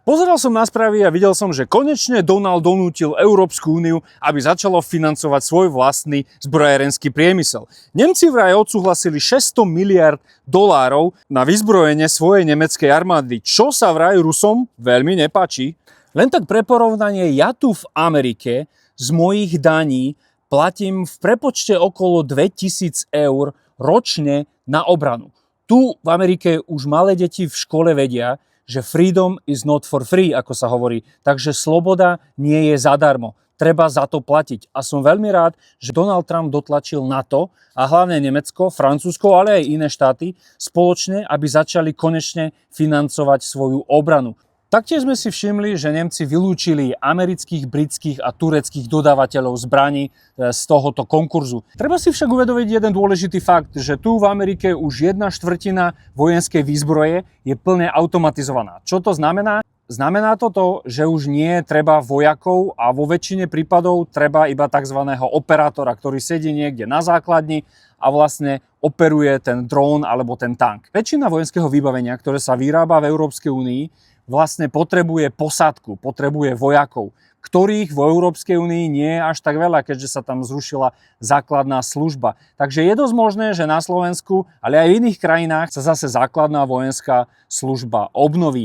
Pozeral som na správy a videl som, že konečne Donald donútil Európsku úniu, aby začalo financovať svoj vlastný zbrojárenský priemysel. Nemci vraj odsúhlasili 600 miliard dolárov na vyzbrojenie svojej nemeckej armády, čo sa vraj Rusom veľmi nepáči. Len tak pre porovnanie, ja tu v Amerike z mojich daní platím v prepočte okolo 2000 eur ročne na obranu. Tu v Amerike už malé deti v škole vedia, že freedom is not for free, ako sa hovorí. Takže sloboda nie je zadarmo. Treba za to platiť. A som veľmi rád, že Donald Trump dotlačil NATO a hlavne Nemecko, Francúzsko, ale aj iné štáty spoločne, aby začali konečne financovať svoju obranu. Taktiež sme si všimli, že Nemci vylúčili amerických, britských a tureckých dodávateľov zbraní z tohoto konkurzu. Treba si však uvedomiť jeden dôležitý fakt, že tu v Amerike už 1/4 vojenskej výzbroje je plne automatizovaná. Čo to znamená? Znamená to, že už nie treba vojakov a vo väčšine prípadov treba iba tzv. Operátora, ktorý sedí niekde na základni a vlastne operuje ten dron alebo ten tank. Väčšina vojenského vybavenia, ktoré sa vyrába v Európskej únii, vlastne potrebuje posádku, potrebuje vojakov, ktorých v Európskej únii nie je až tak veľa, keďže sa tam zrušila základná služba. Takže je dosť možné, že na Slovensku, ale aj v iných krajinách sa zase základná vojenská služba obnoví.